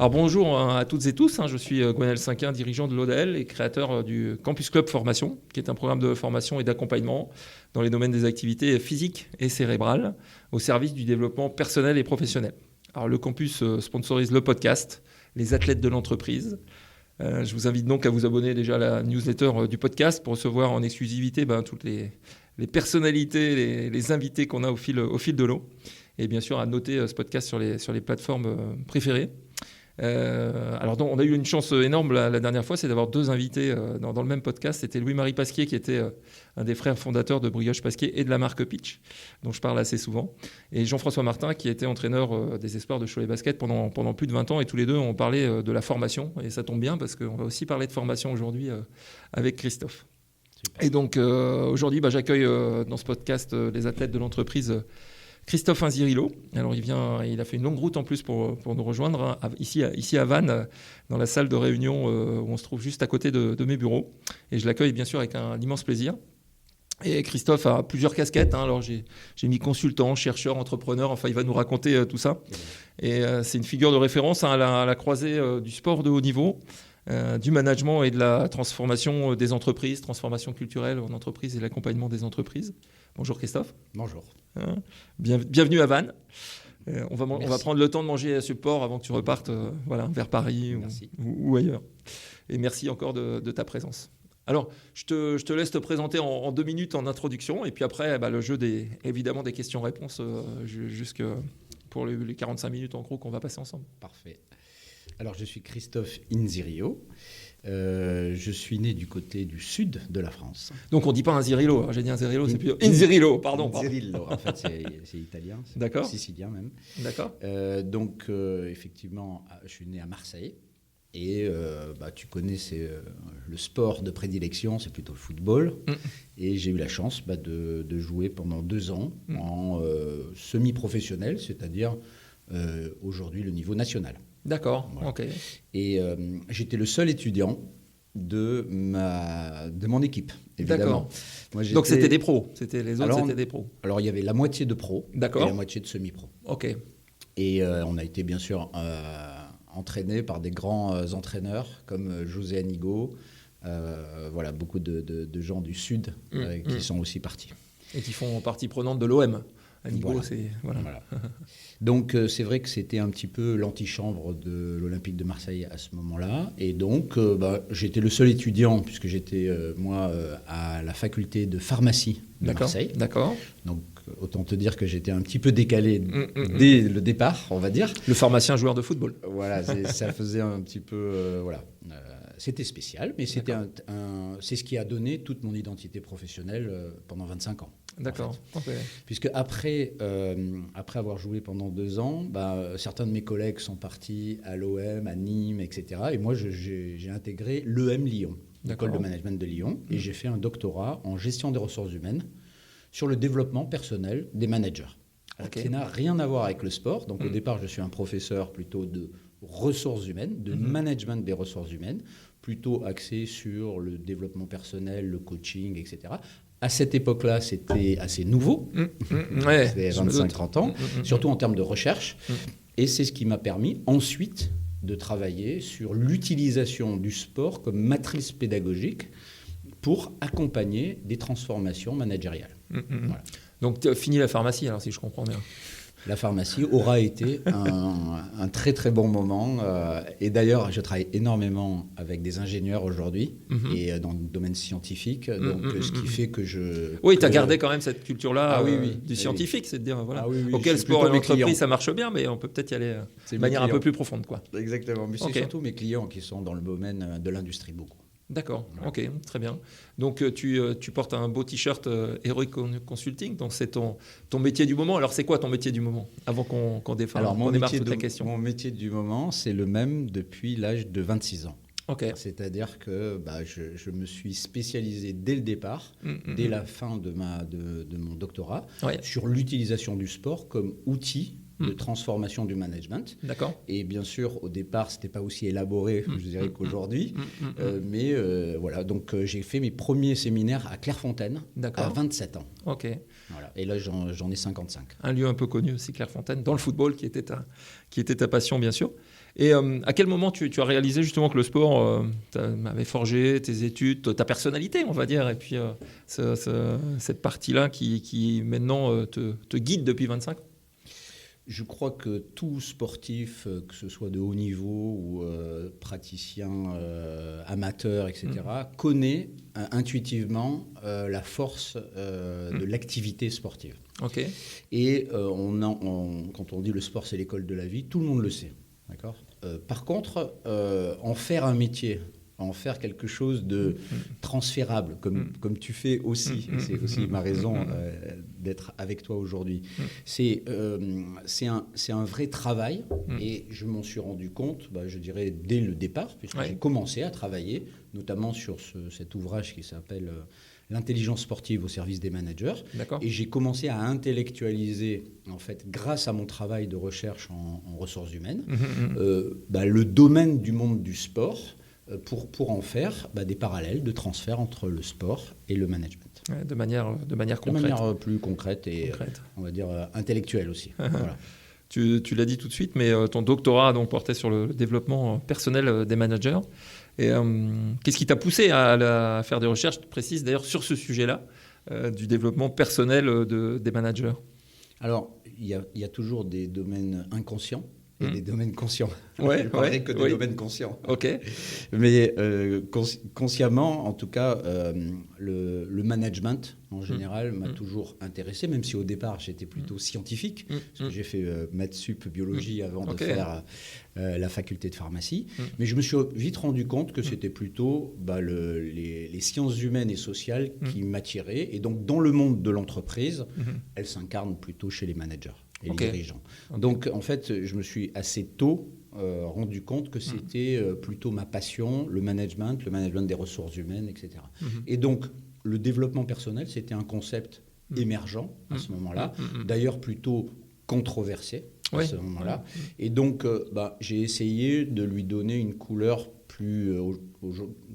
Alors bonjour à toutes et tous, je suis Gwenaël Cinquin, dirigeant de l'ODL et créateur du Campus Club Formation, qui est un programme de formation et d'accompagnement dans les domaines des activités physiques et cérébrales au service du développement personnel et professionnel. Alors le campus sponsorise le podcast, les athlètes de l'entreprise. Je vous invite donc à vous abonner déjà à la newsletter du podcast pour recevoir en exclusivité toutes les personnalités, les invités qu'on a au fil de l'eau. Et bien sûr à noter ce podcast sur les plateformes préférées. Alors on a eu une chance énorme la dernière fois, c'est d'avoir deux invités dans le même podcast. C'était Louis-Marie Pasquier qui était un des frères fondateurs de Brioche Pasquier et de la marque Pitch, dont je parle assez souvent, et Jean-François Martin qui était entraîneur des espoirs de Cholet Basket pendant plus de 20 ans, et tous les deux ont parlé de la formation, et ça tombe bien parce qu'on va aussi parler de formation aujourd'hui avec Christophe. Super. Et donc aujourd'hui j'accueille dans ce podcast les athlètes de l'entreprise Christophe Inzirilo. Alors il a fait une longue route en plus pour nous rejoindre ici à Vannes, dans la salle de réunion où on se trouve juste à côté de mes bureaux. Et je l'accueille bien sûr avec un immense plaisir. Et Christophe a plusieurs casquettes. Alors j'ai mis consultant, chercheur, entrepreneur. Enfin, il va nous raconter tout ça. Et c'est une figure de référence à la croisée du sport de haut niveau, du management et de la transformation des entreprises, transformation culturelle en entreprise et l'accompagnement des entreprises. Bonjour Christophe. Bonjour. Bienvenue à Vannes. On va prendre le temps de manger à support avant que tu repartes vers Paris ou ailleurs. Et merci encore de ta présence. Alors, je te laisse te présenter en 2 minutes en introduction, et puis après, le jeu évidemment des questions-réponses jusque pour les 45 minutes en gros qu'on va passer ensemble. Parfait. Alors, je suis Christophe Inzirilo. Je suis né du côté du sud de la France. Donc, on ne dit pas Inzirilo. J'ai dit Inzirilo, c'est plus Inzirilo, pardon. Inzirilo, en fait, c'est italien. C'est D'accord. Sicilien même. D'accord. Donc, effectivement, je suis né à Marseille. Et tu connais, le sport de prédilection, c'est plutôt le football. Et j'ai eu la chance de jouer pendant 2 ans en semi-professionnel, c'est-à-dire aujourd'hui le niveau national. D'accord, voilà. Ok. Et j'étais le seul étudiant de mon équipe, évidemment. D'accord. Donc c'était des pros, les autres c'était des pros. Alors il y avait la moitié de pros et la moitié de semi-pros. Ok. Et on a été bien sûr entraîné par des grands entraîneurs comme José Anigo, beaucoup de gens du Sud qui sont aussi partis. Et qui font partie prenante de l'OM. Anigo, voilà. Donc c'est vrai que c'était un petit peu l'antichambre de l'Olympique de Marseille à ce moment-là. Et donc j'étais le seul étudiant, puisque j'étais à la faculté de pharmacie de Marseille. D'accord. Donc autant te dire que j'étais un petit peu décalé dès le départ, on va dire. Le pharmacien joueur de football. Voilà, ça faisait un petit peu... c'était spécial, mais c'est ce qui a donné toute mon identité professionnelle pendant 25 ans. D'accord. En fait. Okay. Puisque après avoir joué pendant 2 ans, certains de mes collègues sont partis à l'OM, à Nîmes, etc. Et moi, j'ai intégré l'EM Lyon, l'école de management de Lyon, et j'ai fait un doctorat en gestion des ressources humaines sur le développement personnel des managers. Qui n'a rien à voir avec le sport. Donc au départ, je suis un professeur plutôt de ressources humaines, de management des ressources humaines, plutôt axé sur le développement personnel, le coaching, etc. À cette époque-là, c'était assez nouveau. C'était 25-30 ans, surtout en termes de recherche. Et c'est ce qui m'a permis ensuite de travailler sur l'utilisation du sport comme matrice pédagogique pour accompagner des transformations managériales. Voilà. Donc, tu as fini la pharmacie, alors, si je comprends bien. La pharmacie aura été un très très bon moment. Et d'ailleurs, je travaille énormément avec des ingénieurs aujourd'hui et dans le domaine scientifique. Donc, ce qui fait que je... Oui, tu as gardé quand même cette culture-là du scientifique. C'est de dire, auquel sport et l'entreprise, ça marche bien, mais on peut peut-être y aller de manière un peu plus profonde. Exactement. Mais c'est surtout mes clients qui sont dans le domaine de l'industrie beaucoup. D'accord, ok, très bien. Donc tu portes un beau t-shirt Heroic Consulting, donc c'est ton métier du moment. Alors c'est quoi ton métier du moment, avant qu'on démarre toute la question? Mon métier du moment, c'est le même depuis l'âge de 26 ans. Okay. C'est-à-dire que je me suis spécialisé dès le départ, dès la fin de mon doctorat, sur l'utilisation du sport comme outil de transformation du management. D'accord. Et bien sûr, au départ, ce n'était pas aussi élaboré, je dirais, qu'aujourd'hui. Mais voilà, donc j'ai fait mes premiers séminaires à Clairefontaine à 27 ans. Ok. Voilà. Et là, j'en ai 55. Un lieu un peu connu aussi, Clairefontaine, dans le football, qui était ta passion, bien sûr. Et à quel moment tu as réalisé justement que le sport avait forgé tes études, ta personnalité, on va dire, et puis cette partie-là qui maintenant te guide depuis 25 ans? Je crois que tout sportif, que ce soit de haut niveau ou praticien amateur, etc., connaît intuitivement la force de l'activité sportive. Okay. Et quand on dit le sport, c'est l'école de la vie, tout le monde le sait. D'accord. Par contre, en faire un métier, en faire quelque chose de transférable, comme tu fais aussi, c'est aussi ma raison d'être avec toi aujourd'hui, c'est un vrai travail, et je m'en suis rendu compte, je dirais, dès le départ, puisque j'ai commencé à travailler, notamment sur cet ouvrage qui s'appelle l'intelligence sportive au service des managers. D'accord. Et j'ai commencé à intellectualiser, en fait, grâce à mon travail de recherche en ressources humaines, le domaine du monde du sport pour en faire des parallèles de transfert entre le sport et le management. Ouais, de manière concrète. De manière plus concrète et, on va dire, intellectuelle aussi. Voilà. Tu l'as dit tout de suite, mais ton doctorat donc, portait sur le développement personnel des managers. Et qu'est-ce qui t'a poussé à faire des recherches précises d'ailleurs sur ce sujet-là, du développement personnel des managers? Alors, il y a toujours des domaines inconscients et des domaines conscients. Ouais, je parlerai que des domaines conscients. Ok. Mais consciemment, en tout cas, le management en général m'a toujours intéressé, même si au départ j'étais plutôt scientifique, parce que j'ai fait maths sup, biologie avant de faire la faculté de pharmacie. Mais je me suis vite rendu compte que c'était plutôt les sciences humaines et sociales qui m'attiraient. Et donc dans le monde de l'entreprise, elles s'incarnent plutôt chez les managers et les dirigeants. Donc en fait, je me suis assez tôt rendu compte que c'était plutôt ma passion, le management des ressources humaines, etc. Et donc, le développement personnel, c'était un concept émergent à ce moment-là, d'ailleurs plutôt controversé à ce moment-là. Et donc, j'ai essayé de lui donner une couleur plus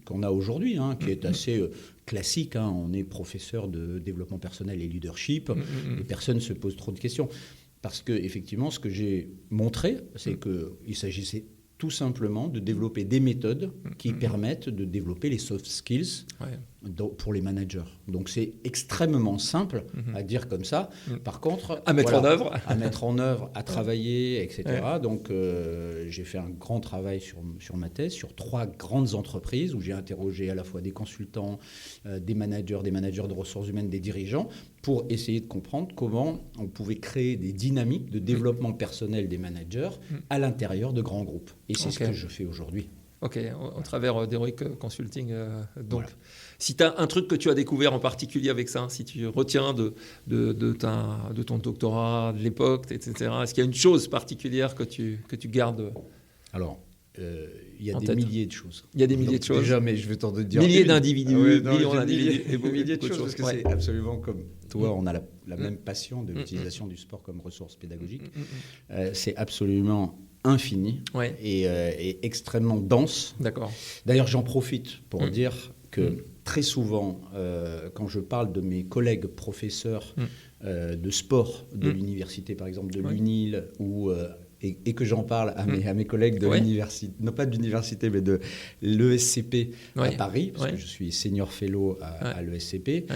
qu'on a aujourd'hui, qui est assez classique. On est professeur de développement personnel et leadership, et personne ne se pose trop de questions. Parce qu'effectivement, ce que j'ai montré, c'est qu'il s'agissait tout simplement de développer des méthodes qui permettent de développer les soft skills pour les managers. Donc c'est extrêmement simple à dire comme ça. Par contre, à mettre en œuvre, à travailler, etc. Donc j'ai fait un grand travail sur ma thèse, sur 3 grandes entreprises où j'ai interrogé à la fois des consultants, des managers de ressources humaines, des dirigeants, pour essayer de comprendre comment on pouvait créer des dynamiques de développement personnel des managers à l'intérieur de grands groupes. Et c'est ce que je fais aujourd'hui. Ok, au travers d'Heroic Consulting. Donc, si tu as un truc que tu as découvert en particulier avec ça, si tu retiens de ton doctorat, de l'époque, etc., est-ce qu'il y a une chose particulière que tu gardes? Alors, il y a des milliers de choses. Il y a des milliers de choses. Déjà, mais je vais t'en dire. Milliers d'individus, millions d'individus. Et milliers de choses, parce que c'est absolument comme toi, on a la même passion de l'utilisation du sport comme ressource pédagogique. C'est absolument infini et extrêmement dense. D'accord. D'ailleurs, j'en profite pour dire que très souvent, quand je parle de mes collègues professeurs de sport de l'université, par exemple de l'UNIL, et que j'en parle à mes collègues de l'université, non pas de l'université, mais de l'ESCP à Paris, parce que je suis senior fellow à l'ESCP,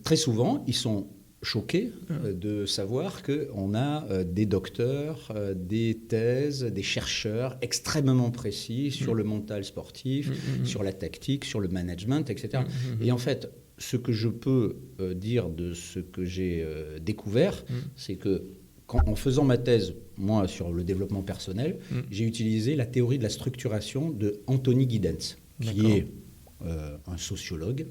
très souvent, ils sont choqués de savoir qu'on a des docteurs, des thèses, des chercheurs extrêmement précis sur le mental sportif, sur la tactique, sur le management, etc. Et en fait, ce que je peux dire de ce que j'ai découvert, c'est que en faisant ma thèse, moi, sur le développement personnel, j'ai utilisé la théorie de la structuration de Anthony Giddens, qui est un sociologue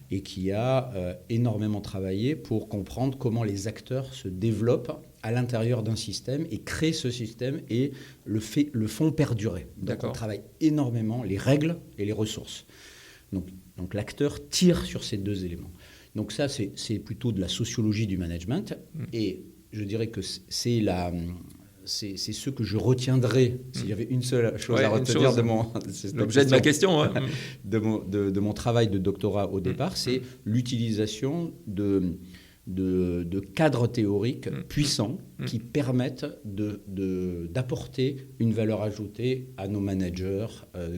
et qui a énormément travaillé pour comprendre comment les acteurs se développent à l'intérieur d'un système et créent ce système et le font perdurer. Donc on travaille énormément les règles et les ressources. Donc l'acteur tire sur ces 2 éléments. Donc ça, c'est plutôt de la sociologie du management. Et je dirais que c'est ce que je retiendrai, s'il y avait une seule chose à retenir de mon... C'est l'objet de ma question. Ouais. de mon travail de doctorat au départ, c'est l'utilisation de cadres théoriques puissants qui permettent d'apporter une valeur ajoutée à nos managers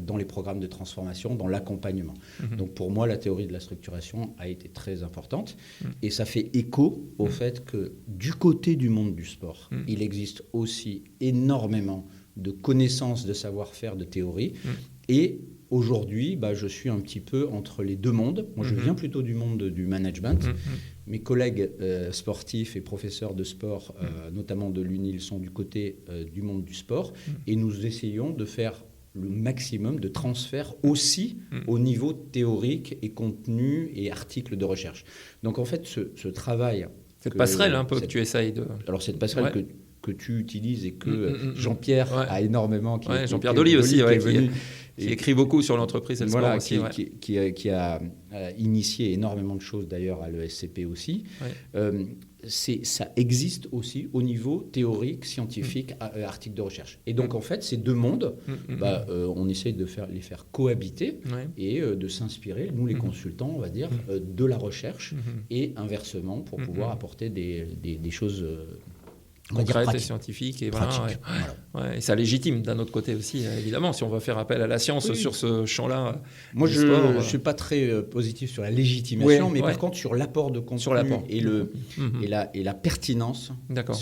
dans les programmes de transformation, dans l'accompagnement. Donc pour moi, la théorie de la structuration a été très importante et ça fait écho au fait que du côté du monde du sport, il existe aussi énormément de connaissances, de savoir-faire, de théorie et aujourd'hui, je suis un petit peu entre les deux mondes. Moi, je viens plutôt du monde du management. Mes collègues sportifs et professeurs de sport, notamment de l'UNIL, sont du côté du monde du sport. Et nous essayons de faire le maximum de transfert aussi au niveau théorique et contenu et articles de recherche. Donc, en fait, ce travail... Cette passerelle un peu que tu essayes de... Alors, cette passerelle que tu utilises et que Jean-Pierre a énormément... Jean-Pierre Dolly aussi, qui écrit beaucoup sur l'entreprise et le sport aussi. Qui a initié énormément de choses d'ailleurs à l'ESCP aussi. Ça existe aussi au niveau théorique, scientifique, article de recherche. Et donc en fait, ces deux mondes, on essaye de les faire cohabiter et de s'inspirer, nous les consultants, on va dire, de la recherche et inversement pour pouvoir apporter des choses... concrète et scientifique et et ça légitime d'un autre côté aussi évidemment si on va faire appel à la science sur ce champ-là. Moi je suis pas très positif sur la légitimation mais par contre sur l'apport de contenu et la pertinence. D'accord.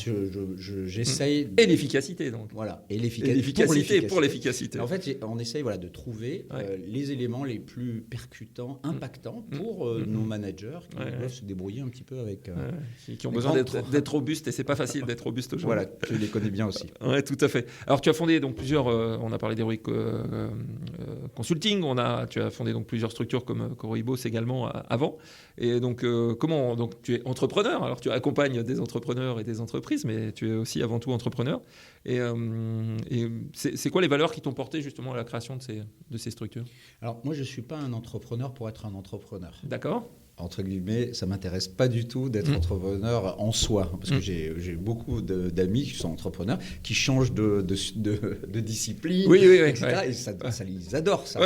J'essaye et l'efficacité donc. Voilà et l'efficacité pour l'efficacité. En fait on essaye de trouver les éléments les plus percutants, impactants pour nos managers qui doivent se débrouiller un petit peu avec qui ont besoin d'être robustes et c'est pas facile d'être robuste. Voilà, tu les connais bien aussi. Oui, tout à fait. Alors, tu as fondé donc plusieurs. On a parlé d'Heroic Consulting. Tu as fondé donc plusieurs structures comme Coribos également avant. Et donc, donc tu es entrepreneur. Alors, tu accompagnes des entrepreneurs et des entreprises, mais tu es aussi avant tout entrepreneur. Et c'est quoi les valeurs qui t'ont porté justement à la création de ces structures ? Alors, moi, je suis pas un entrepreneur pour être un entrepreneur. D'accord. Entre guillemets, ça ne m'intéresse pas du tout d'être entrepreneur en soi, parce que j'ai beaucoup d'amis qui sont entrepreneurs, qui changent de discipline, etc. Et ça ils adorent ça.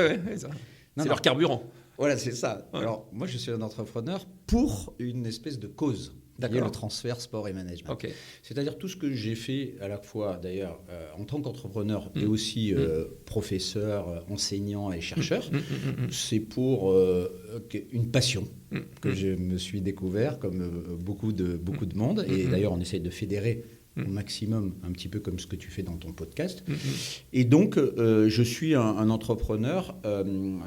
C'est leur carburant. Voilà, c'est ça. Ouais. Alors, moi, je suis un entrepreneur pour une espèce de cause. Qui est le transfert sport et management. Okay. C'est-à-dire tout ce que j'ai fait à la fois d'ailleurs en tant qu'entrepreneur et aussi professeur, enseignant et chercheur, c'est pour une passion que je me suis découvert comme beaucoup de monde. Et d'ailleurs on essaie de fédérer au maximum, un petit peu comme ce que tu fais dans ton podcast. Et donc je suis un entrepreneur,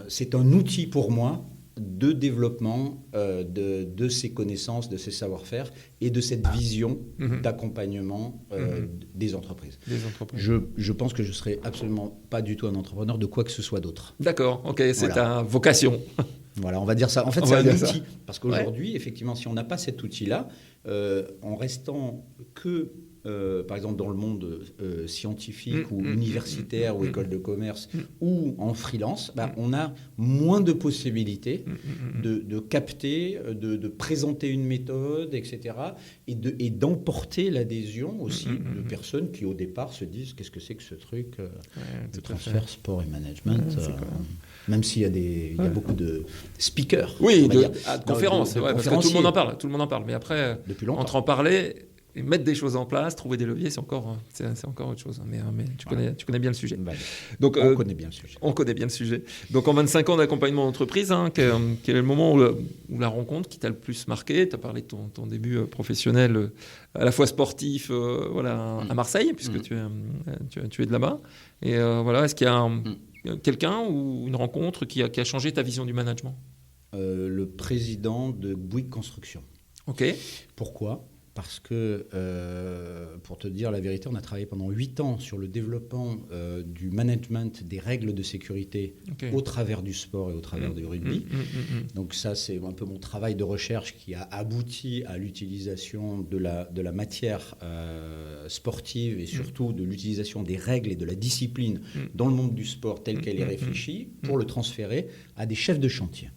c'est un outil pour moi de développement de ces connaissances, de ces savoir-faire et de cette vision d'accompagnement des entreprises. Je pense que je ne serai absolument pas du tout un entrepreneur de quoi que ce soit d'autre. D'accord, ok, c'est ta vocation. Voilà, on va dire ça. En fait, c'est un outil. Parce qu'aujourd'hui, effectivement, si on n'a pas cet outil-là, en restant que... par exemple dans le monde scientifique ou universitaire ou école de commerce ou en freelance, on a moins de possibilités de capter, de présenter une méthode, etc. et d'emporter l'adhésion aussi de personnes qui au départ se disent qu'est-ce que c'est que ce truc de transfert sport et management même s'il y a il y a beaucoup de speakers. Oui, de conférences, parce que tout le monde en parle. Mais après, entre en parler... Et mettre des choses en place, trouver des leviers, c'est encore autre chose. Mais tu connais bien le sujet. Donc, on connaît bien le sujet. On connaît bien le sujet. Donc, en 25 ans d'accompagnement d'entreprise, quel est le moment où la rencontre qui t'a le plus marqué ? Tu as parlé de ton début professionnel, à la fois sportif à Marseille, puisque tu es de là-bas. Et est-ce qu'il y a quelqu'un ou une rencontre qui a changé ta vision du management ? Le président de Bouygues Construction. OK. Pourquoi ? Parce que, pour te dire la vérité, on a travaillé pendant 8 ans sur le développement du management des règles de sécurité au travers du sport et au travers du rugby. Donc ça, c'est un peu mon travail de recherche qui a abouti à l'utilisation de la matière sportive et surtout de l'utilisation des règles et de la discipline dans le monde du sport telle qu'elle est réfléchie pour le transférer à des chefs de chantier.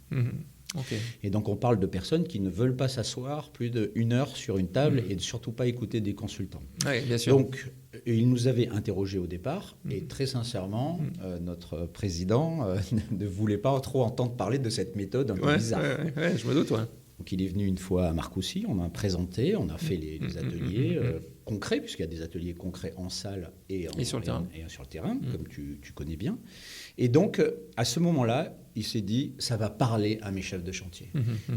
Okay. Et donc, on parle de personnes qui ne veulent pas s'asseoir plus d'1 heure sur une table et surtout pas écouter des consultants. Oui, bien sûr. Donc, il nous avait interrogés au départ et très sincèrement, notre président ne voulait pas trop entendre parler de cette méthode un peu bizarre. Ouais, je me doute, ouais. Donc, il est venu une fois à Marcoussis, on a présenté, on a fait les ateliers concrets, puisqu'il y a des ateliers concrets en salle et sur le terrain, comme tu connais bien. Et donc, à ce moment-là, il s'est dit, ça va parler à mes chefs de chantier.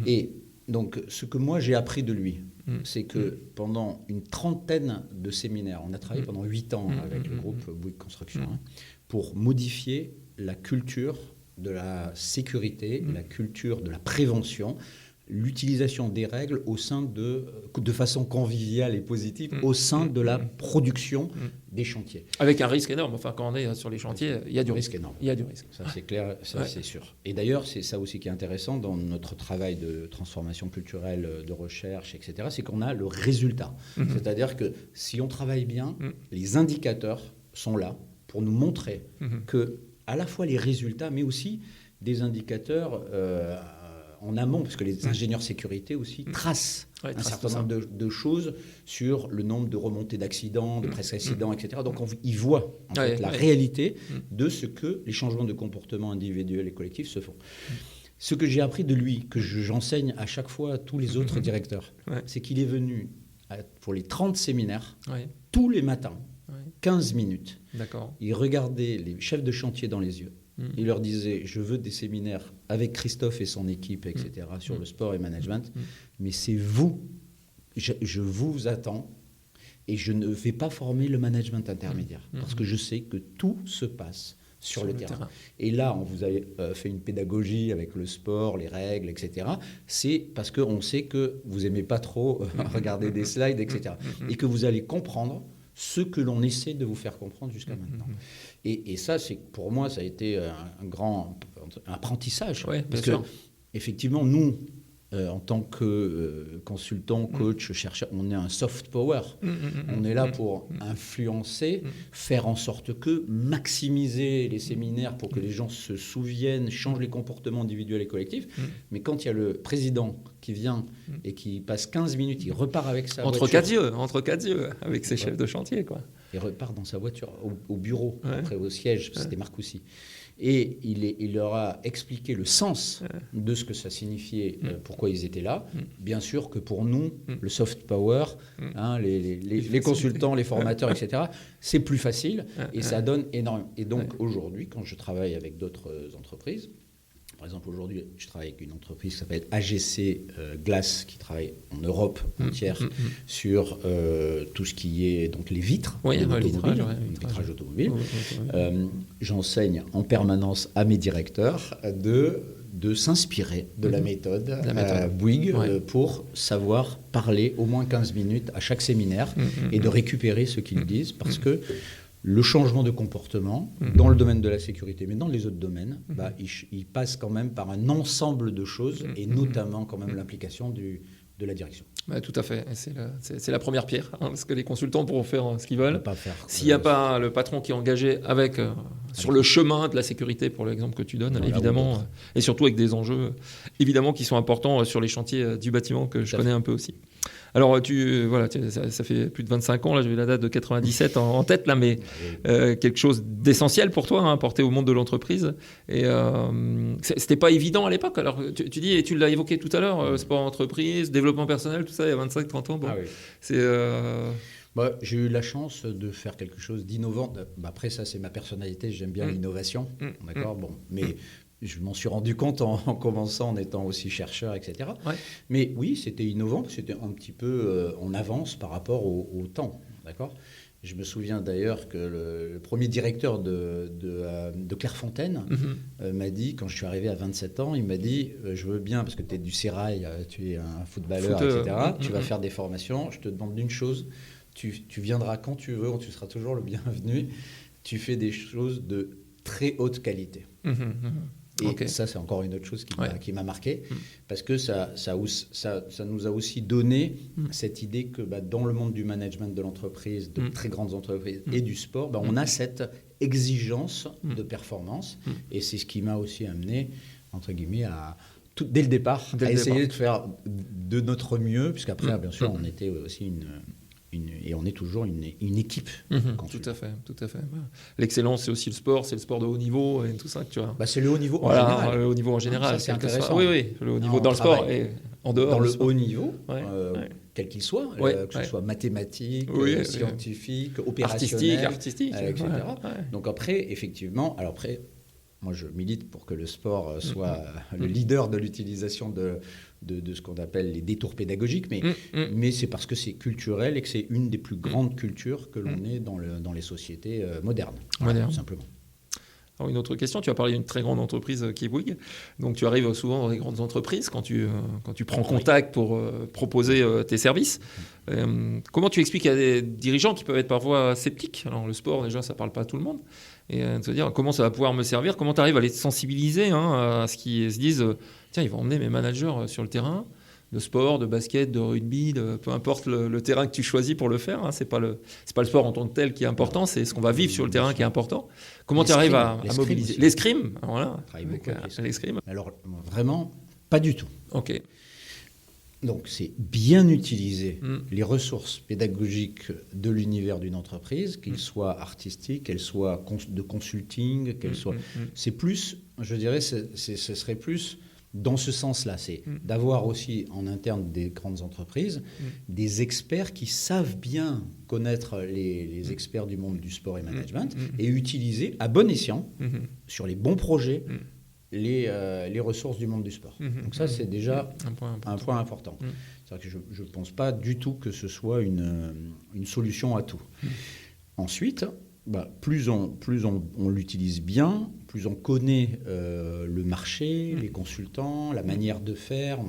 Et donc, ce que moi j'ai appris de lui, c'est que pendant une 30aine de séminaires, on a travaillé pendant 8 ans avec le groupe Bouygues Construction, pour modifier la culture de la sécurité, la culture de la prévention, l'utilisation des règles au sein de façon conviviale et positive au sein de la production des chantiers. Avec un risque énorme. Enfin, quand on est sur les chantiers, il y a du risque énorme. Il y a du risque. Ça, c'est clair, ça, c'est sûr. Et d'ailleurs, c'est ça aussi qui est intéressant dans notre travail de transformation culturelle, de recherche, etc., c'est qu'on a le résultat. C'est-à-dire que si on travaille bien, les indicateurs sont là pour nous montrer que à la fois les résultats, mais aussi des indicateurs en amont, parce que les ingénieurs sécurité aussi tracent un certain nombre de choses sur le nombre de remontées d'accidents, de presque-accidents, etc. Donc ils voient en fait, la réalité de ce que les changements de comportement individuels et collectifs se font. Ce que j'ai appris de lui, que j'enseigne à chaque fois à tous les autres directeurs, c'est qu'il est venu pour les 30 séminaires tous les matins, 15 minutes. D'accord. Il regardait les chefs de chantier dans les yeux. Il leur disait, je veux des séminaires avec Christophe et son équipe, etc., sur le sport et management, mais c'est vous, je vous attends et je ne vais pas former le management intermédiaire, parce que je sais que tout se passe sur le terrain. Et là, on vous a fait une pédagogie avec le sport, les règles, etc. C'est parce qu'on sait que vous n'aimez pas trop regarder des slides, etc., et que vous allez comprendre ce que l'on essaie de vous faire comprendre jusqu'à maintenant. Et ça, pour moi, ça a été un grand apprentissage. Parce que, effectivement, nous, en tant que consultant, coach, chercheur, on est un soft power. On est là pour influencer, faire en sorte que, maximiser les séminaires pour que les gens se souviennent, changent les comportements individuels et collectifs. Mais quand il y a le président qui vient et qui passe 15 minutes, il repart avec sa voiture. Entre quatre yeux, avec ses chefs de chantier, quoi. Il repart dans sa voiture au bureau, après au siège, c'était Marcoussis. Et il leur a expliqué le sens de ce que ça signifiait, pourquoi ils étaient là. Bien sûr que pour nous, le soft power, les consultants, les formateurs, etc., c'est plus facile et ça donne énormément. Et donc aujourd'hui, quand je travaille avec d'autres entreprises, par exemple, aujourd'hui, je travaille avec une entreprise qui s'appelle AGC Glace, qui travaille en Europe entière sur tout ce qui est donc les vitres, le vitrage automobile. J'enseigne en permanence à mes directeurs de s'inspirer de la méthode Bouygues pour savoir parler au moins 15 minutes à chaque séminaire et de récupérer ce qu'ils disent, parce que le changement de comportement dans le domaine de la sécurité, mais dans les autres domaines, il passe quand même par un ensemble de choses et notamment quand même l'implication de la direction. Tout à fait. C'est la première pierre, parce que les consultants pourront faire ce qu'ils veulent. S'il n'y a pas le patron qui est engagé sur le chemin de la sécurité, pour l'exemple que tu donnes, évidemment, et surtout avec des enjeux évidemment qui sont importants sur les chantiers du bâtiment que je connais un peu aussi. Alors, ça fait plus de 25 ans, là, j'ai eu la date de 97 en tête, là, mais quelque chose d'essentiel pour toi, apporté au monde de l'entreprise. Et c'était pas évident à l'époque. Alors, tu dis, et tu l'as évoqué tout à l'heure, sport entreprise, développement personnel, tout ça, il y a 25-30 ans. Bon, j'ai eu la chance de faire quelque chose d'innovant. Après, ça, c'est ma personnalité, j'aime bien l'innovation. D'accord, mais je m'en suis rendu compte en commençant, en étant aussi chercheur, etc. Mais oui, c'était innovant, c'était un petit peu en avance par rapport au temps. D'accord ? Je me souviens d'ailleurs que le premier directeur de Clairefontaine m'a dit, quand je suis arrivé à 27 ans, il m'a dit « Je veux bien, parce que tu es du sérail, tu es un footballeur, etc. Tu vas faire des formations, je te demande d'une chose, tu viendras quand tu veux, tu seras toujours le bienvenu, tu fais des choses de très haute qualité. » Et ça, c'est encore une autre chose qui m'a marqué, parce que ça nous a aussi donné cette idée que dans le monde du management de l'entreprise, de très grandes entreprises et du sport, on a cette exigence de performance. Et c'est ce qui m'a aussi amené, entre guillemets, à dès le départ, à essayer de faire de notre mieux, puisqu'après, bien sûr, on était aussi et on est toujours une équipe. Tout à fait. L'excellence, c'est aussi le sport de haut niveau et tout ça que tu vois. C'est le haut niveau en général. Le haut niveau en général. Ça, c'est intéressant. Oui, le haut niveau dans le sport et en dehors. Dans le haut niveau, quel qu'il soit, que ce soit mathématique, scientifique, opérationnel, artistique, etc. Donc après, effectivement, moi je milite pour que le sport soit le leader de l'utilisation de ce qu'on appelle les détours pédagogiques, mais c'est parce que c'est culturel et que c'est une des plus grandes cultures que l'on ait dans les sociétés modernes, tout simplement. Alors une autre question, tu as parlé d'une très grande entreprise qui est Bouygues, donc tu arrives souvent dans les grandes entreprises quand tu prends contact pour proposer tes services. Comment tu expliques à des dirigeants qui peuvent être parfois sceptiques? Alors le sport déjà ça ne parle pas à tout le monde, et de se dire comment ça va pouvoir me servir, comment tu arrives à les sensibiliser à ce qu'ils se disent tiens, ils vont emmener mes managers sur le terrain de sport, de basket, de rugby, peu importe le terrain que tu choisis pour le faire. C'est pas le sport en tant que tel qui est important, c'est ce qu'on va vivre sur le terrain qui est important. Comment tu arrives à mobiliser l'escrime? Voilà. L'escrime. Alors vraiment, pas du tout. Ok. Donc c'est bien utiliser les ressources pédagogiques de l'univers d'une entreprise, qu'elles soient artistiques, qu'elles soient de consulting, qu'elles soient... C'est plus, je dirais, ce serait plus dans ce sens-là. C'est d'avoir aussi en interne des grandes entreprises des experts qui savent bien connaître les experts du monde du sport et management et utiliser à bon escient, sur les bons projets, les ressources du monde du sport. Donc ça, c'est déjà un point important. C'est-à-dire que je ne pense pas du tout que ce soit une solution à tout. Ensuite, plus on l'utilise bien, plus on connaît le marché, les consultants, la manière de faire,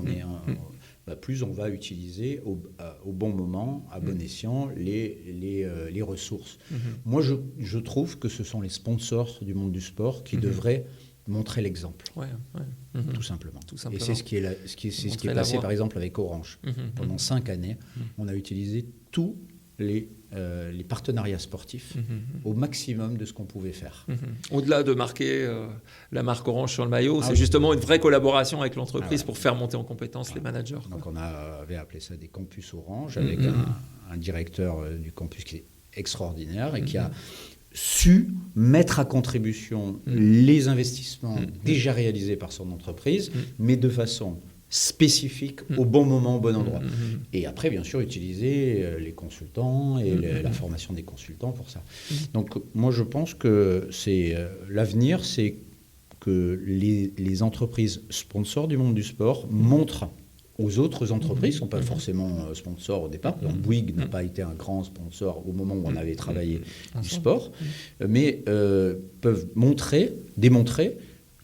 plus on va utiliser au bon moment, à bon escient, les ressources. Moi, je trouve que ce sont les sponsors du monde du sport qui devraient montrer l'exemple, tout simplement. Et c'est ce qui est passé par exemple avec Orange. Pendant 5 années, on a utilisé tous les partenariats sportifs au maximum de ce qu'on pouvait faire. Au-delà de marquer la marque Orange sur le maillot, c'est justement une vraie collaboration avec l'entreprise pour faire monter en compétence les managers. Donc on avait appelé ça des campus Orange avec un directeur du campus qui est extraordinaire et qui a su mettre à contribution les investissements déjà réalisés par son entreprise, mais de façon spécifique, au bon moment, au bon endroit. Et après, bien sûr, utiliser les consultants et la formation des consultants pour ça. Donc, moi, je pense que l'avenir, c'est que les entreprises sponsors du monde du sport montrent aux autres entreprises, qui ne sont pas forcément sponsors au départ. Donc, Bouygues n'a pas été un grand sponsor au moment où on avait travaillé du sport, mais peuvent démontrer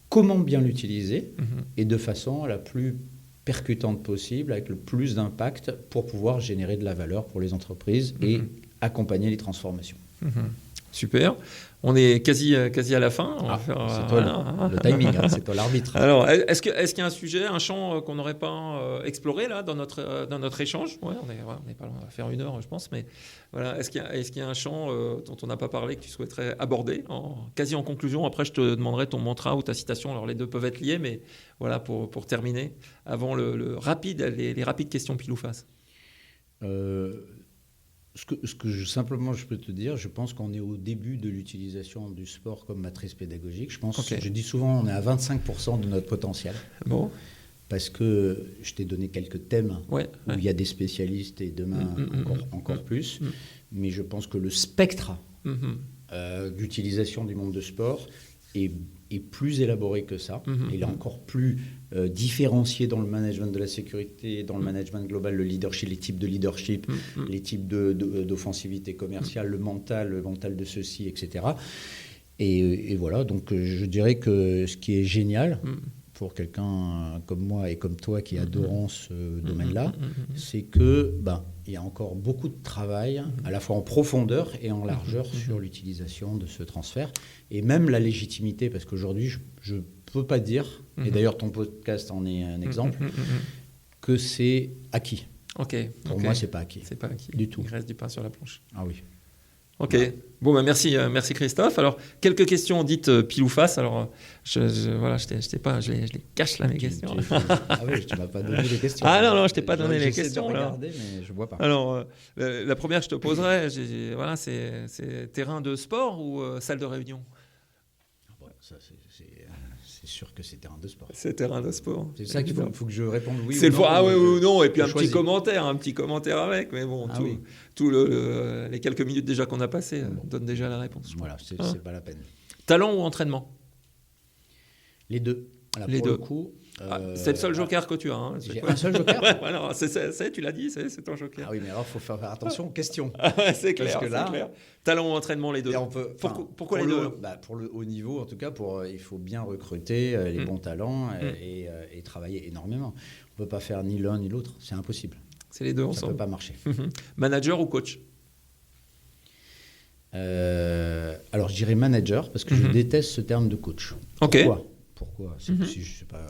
comment bien l'utiliser et de façon la plus percutante possible, avec le plus d'impact pour pouvoir générer de la valeur pour les entreprises et accompagner les transformations. Super. On est quasi à la fin. C'est toi le timing, c'est toi l'arbitre. Alors, est-ce qu'il y a un sujet, un champ qu'on n'aurait pas exploré là dans notre échange? On n'est pas loin, on va faire 1 heure, je pense. Mais voilà, est-ce qu'il y a un champ dont on n'a pas parlé que tu souhaiterais aborder quasi en conclusion? Après, je te demanderai ton mantra ou ta citation. Alors, les deux peuvent être liés, mais voilà pour terminer avant les rapides questions pile ou face. Ce que simplement je peux te dire, je pense qu'on est au début de l'utilisation du sport comme matrice pédagogique. Je dis souvent, on est à 25% de notre potentiel. Bon. Parce que je t'ai donné quelques thèmes où il y a des spécialistes et demain encore plus. Mais je pense que le spectre d'utilisation du monde de sport est plus élaboré que ça. Il est encore plus différencié dans le management de la sécurité, dans le management global, le leadership, les types de leadership, les types d'offensivité commerciale, le mental de ceci, etc. Et voilà, donc je dirais que ce qui est génial pour quelqu'un comme moi et comme toi qui adorons ce domaine-là, c'est que il y a encore beaucoup de travail, à la fois en profondeur et en largeur sur l'utilisation de ce transfert, et même la légitimité, parce qu'aujourd'hui, je ne peux pas dire, et d'ailleurs ton podcast en est un exemple, que c'est acquis. Pour moi, c'est pas acquis. C'est pas acquis. Du tout. Il reste du pain sur la planche. Ah oui. Ok. Bon, bah merci Christophe. Alors, quelques questions dites pile ou face. Alors, je les cache là, mes questions. Ah oui, tu m'as pas donné les questions. Ah non, je t'ai pas donné les questions. J'essaie de regarder, mais je vois pas. Alors, la première que je te poserai, c'est terrain de sport ou salle de réunion? Ça, c'est sûr que c'est terrain de sport. C'est terrain de sport. C'est ça qu'il faut que je réponde oui c'est ou non. Ah oui ou non, et puis un choisis. petit commentaire avec. Mais bon, les quelques minutes déjà qu'on a passées donnent déjà la réponse. Voilà, c'est pas la peine. Talent ou entraînement? Les deux. Alors, les pour deux. Le coup, c'est le seul joker que tu as. Hein. J'ai un seul joker. Alors, tu l'as dit, c'est ton joker. Ah oui, mais alors il faut faire attention aux questions. C'est clair. Parce que là, clair. Talent ou entraînement, les deux. Pourquoi les deux? Pour le haut niveau, en tout cas, il faut bien recruter les bons talents et travailler énormément. On ne peut pas faire ni l'un ni l'autre, c'est impossible. C'est les deux Ça ensemble. Ça ne peut pas marcher. Manager ou coach? Alors je dirais manager parce que je déteste ce terme de coach. Pourquoi Je sais pas.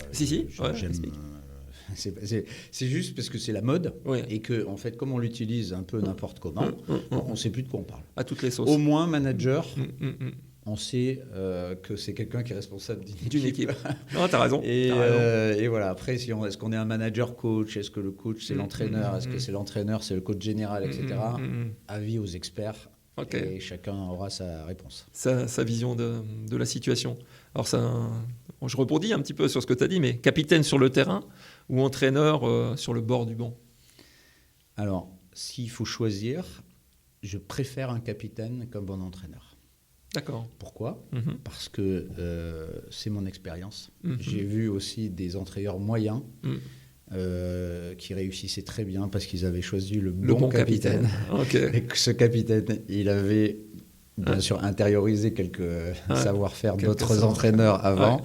J'aime. C'est juste parce que c'est la mode et que en fait, comme on l'utilise un peu n'importe comment, on ne sait plus de quoi on parle. À toutes les sauces. Au moins manager. On sait que c'est quelqu'un qui est responsable d'une équipe. Non, t'as raison. Et voilà. Après, est-ce qu'on est un manager coach? Est-ce que le coach c'est l'entraîneur? Est-ce que c'est l'entraîneur, c'est le coach général, etc. Avis aux experts. Okay. Et chacun aura sa réponse. Sa vision de la situation. Alors je rebondis un petit peu sur ce que tu as dit, mais capitaine sur le terrain ou entraîneur sur le bord du banc? Alors, s'il faut choisir, je préfère un capitaine comme bon entraîneur. D'accord. Pourquoi? Parce que c'est mon expérience. J'ai vu aussi des entraîneurs moyens qui réussissaient très bien parce qu'ils avaient choisi le bon capitaine. Okay. Et que ce capitaine, il avait bien sûr intériorisé quelques savoir-faire d'autres entraîneurs avant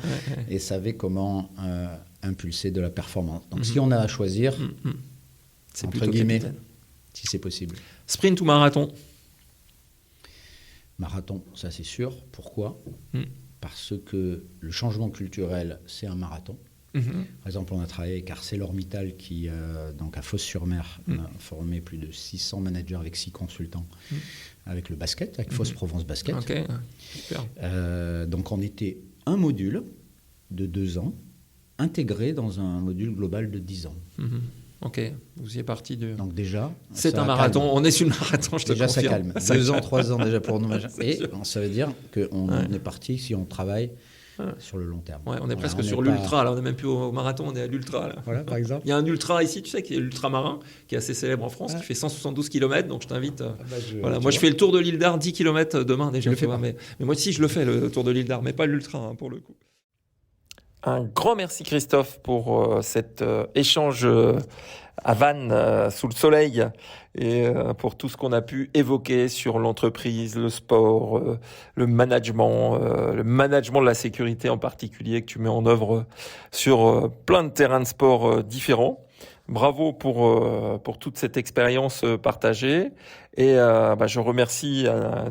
et savait comment impulser de la performance. Donc si on a à choisir, c'est entre guillemets, si c'est possible. Sprint ou marathon? Marathon, ça c'est sûr. Pourquoi? Parce que le changement culturel, c'est un marathon. Par exemple, on a travaillé avec ArcelorMittal qui, donc à Fos-sur-Mer, on a formé plus de 600 managers avec 6 consultants avec le basket, avec Fos-Provence Basket. Okay. Super. Donc on était un module de 2 ans intégré dans un module global de 10 ans. Ok, vous y êtes parti de... Donc déjà... C'est un marathon, on est sur le marathon, je te confirme. Déjà, ça calme. 2 ans, 3 ans déjà pour nous. Et ça veut dire qu'on est parti, si on travaille sur le long terme. Ouais, on est presque sur l'ultra, là. On n'est même plus au marathon, on est à l'ultra. Là. Voilà, par exemple. Il y a un ultra ici, tu sais, qui est l'ultramarin, qui est assez célèbre en France, qui fait 172 km, donc je t'invite... Moi, je fais le tour de l'île d'Ar, 10 km demain déjà. Mais moi aussi, je le fais, le tour de l'île d'Ar, mais pas l'ultra, pour le coup. Un grand merci Christophe pour cet échange à Vannes sous le soleil et pour tout ce qu'on a pu évoquer sur l'entreprise, le sport, le management de la sécurité en particulier que tu mets en œuvre sur plein de terrains de sport différents. Bravo pour toute cette expérience partagée et je remercie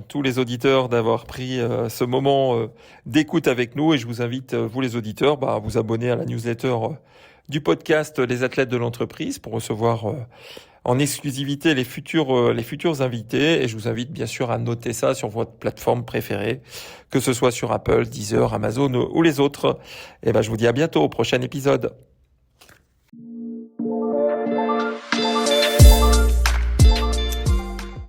tous les auditeurs d'avoir pris ce moment d'écoute avec nous et je vous invite, vous les auditeurs, à vous abonner à la newsletter du podcast Les Athlètes de l'entreprise pour recevoir en exclusivité les futurs invités et je vous invite bien sûr à noter ça sur votre plateforme préférée, que ce soit sur Apple, Deezer, Amazon ou les autres. Et je vous dis à bientôt au prochain épisode.